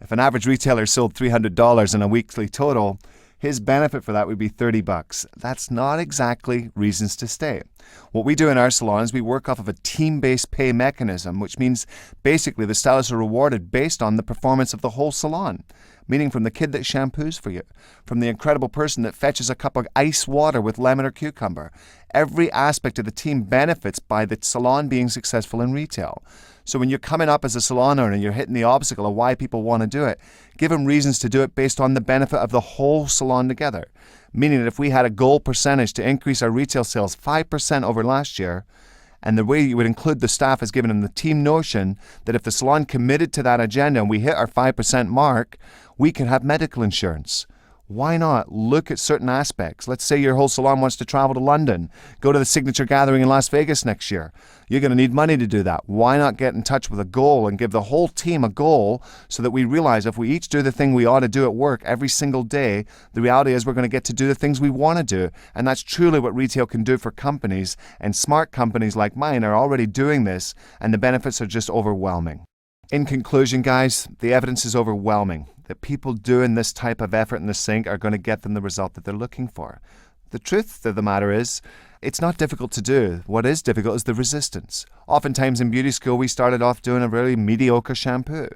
If an average retailer sold $300 in a weekly total, his benefit for that would be $30. That's not exactly reasons to stay. What we do in our salon is we work off of a team-based pay mechanism, which means basically the stylists are rewarded based on the performance of the whole salon. Meaning from the kid that shampoos for you, from the incredible person that fetches a cup of ice water with lemon or cucumber. Every aspect of the team benefits by the salon being successful in retail. So when you're coming up as a salon owner and you're hitting the obstacle of why people want to do it, give them reasons to do it based on the benefit of the whole salon together. Meaning that if we had a goal percentage to increase our retail sales 5% over last year, and the way you would include the staff is giving them the team notion that if the salon committed to that agenda and we hit our 5% mark, we can have medical insurance. Why not look at certain aspects? Let's say your whole salon wants to travel to London, go to the Signature Gathering in Las Vegas next year. You're going to need money to do that. Why not get in touch with a goal and give the whole team a goal so that we realize if we each do the thing we ought to do at work every single day, the reality is we're going to get to do the things we want to do. And that's truly what retail can do for companies. And smart companies like mine are already doing this, and the benefits are just overwhelming. In conclusion, guys, the evidence is overwhelming that people doing this type of effort in the sink are going to get them the result that they're looking for. The truth of the matter is, it's not difficult to do. What is difficult is the resistance. Oftentimes in beauty school, we started off doing a really mediocre shampoo.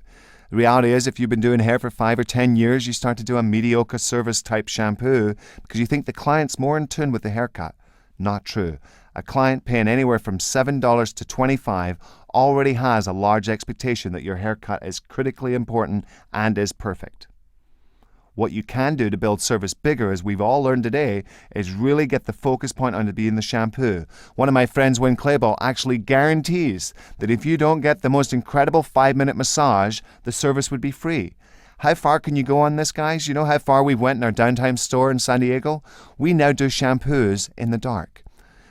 The reality is, if you've been doing hair for 5 or 10 years, you start to do a mediocre service type shampoo because you think the client's more in tune with the haircut. Not true. A client paying anywhere from $7 to $25 already has a large expectation that your haircut is critically important and is perfect. What you can do to build service bigger, as we've all learned today, is really get the focus point on to being the shampoo. One of my friends, Wayne Clayball, actually guarantees that if you don't get the most incredible 5-minute massage, the service would be free. How far can you go on this, guys? You know how far we went in our downtime store in San Diego? We now do shampoos in the dark.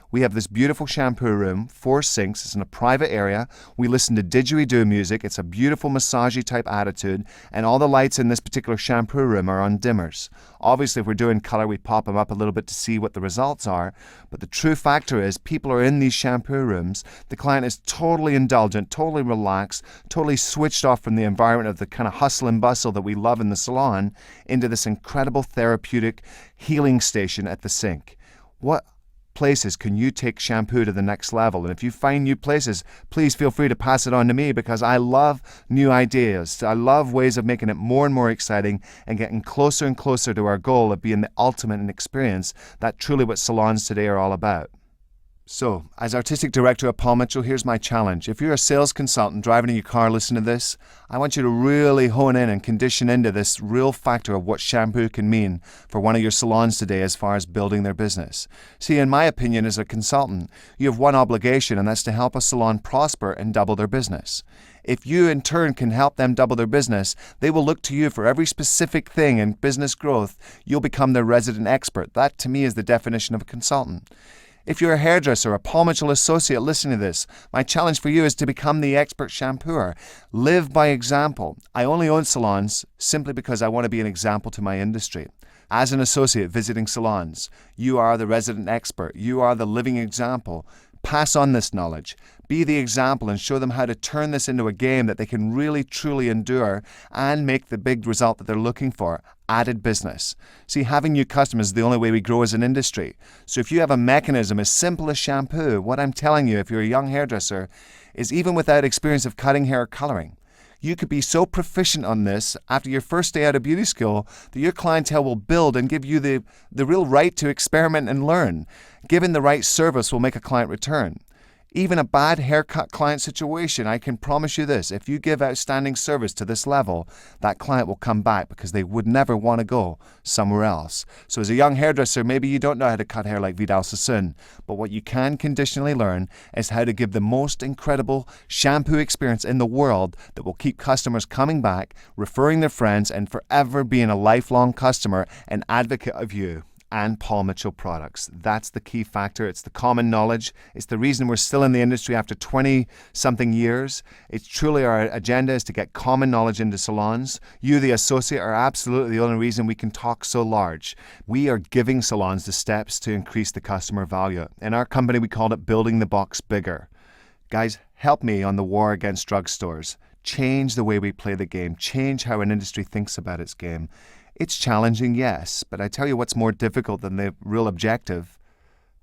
We have this beautiful shampoo room, 4 sinks. It's in a private area. We listen to didgeridoo music. It's a beautiful massagey type attitude. And all the lights in this particular shampoo room are on dimmers. Obviously, if we're doing color, we pop them up a little bit to see what the results are. But the true factor is people are in these shampoo rooms. The client is totally indulgent, totally relaxed, totally switched off from the environment of the kind of hustle and bustle that we love in the salon into this incredible therapeutic healing station at the sink. What places can you take shampoo to the next level? And if you find new places, please feel free to pass it on to me because I love new ideas. I love ways of making it more and more exciting and getting closer and closer to our goal of being the ultimate in experience. That's truly what salons today are all about. So, as Artistic Director of Paul Mitchell, here's my challenge. If you're a sales consultant driving in your car listening to this, I want you to really hone in and condition into this real factor of what shampoo can mean for one of your salons today as far as building their business. See, in my opinion, as a consultant, you have one obligation, and that's to help a salon prosper and double their business. If you, in turn, can help them double their business, they will look to you for every specific thing in business growth. You'll become their resident expert. That, to me, is the definition of a consultant. If you're a hairdresser, a Paul Mitchell associate listening to this, my challenge for you is to become the expert shampooer. Live by example. I only own salons simply because I want to be an example to my industry. As an associate visiting salons, you are the resident expert. You are the living example. Pass on this knowledge. Be the example and show them how to turn this into a game that they can really, truly endure and make the big result that they're looking for. Added business. See, having new customers is the only way we grow as an industry. So if you have a mechanism as simple as shampoo, what I'm telling you, if you're a young hairdresser, is even without experience of cutting hair or coloring, You could be so proficient on this after your first day out of beauty school that your clientele will build and give you the real right to experiment and learn. Giving the right service will make a client return. Even a bad haircut client situation, I can promise you this, if you give outstanding service to this level, that client will come back because they would never want to go somewhere else. So as a young hairdresser, maybe you don't know how to cut hair like Vidal Sassoon, but what you can conditionally learn is how to give the most incredible shampoo experience in the world that will keep customers coming back, referring their friends, and forever being a lifelong customer and advocate of you and Paul Mitchell products. That's the key factor. It's the common knowledge. It's the reason we're still in the industry after 20-something years. It's truly our agenda is to get common knowledge into salons. You, the associate, are absolutely the only reason we can talk so large. We are giving salons the steps to increase the customer value. In our company, we called it building the box bigger. Guys, help me on the war against drugstores. Change the way we play the game. Change how an industry thinks about its game. It's challenging, yes, but I tell you what's more difficult than the real objective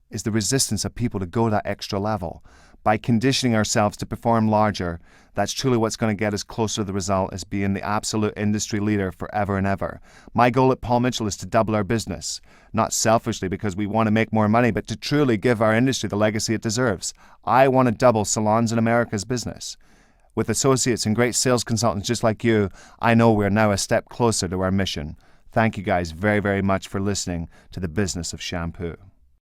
is the resistance of people to go that extra level. By conditioning ourselves to perform larger, that's truly what's going to get us closer to the result as being the absolute industry leader forever and ever. My goal at Paul Mitchell is to double our business, not selfishly because we want to make more money, but to truly give our industry the legacy it deserves. I want to double Salons in America's business. With associates and great sales consultants just like you, I know we're now a step closer to our mission. Thank you guys very, very much for listening to the Business of Shampoo.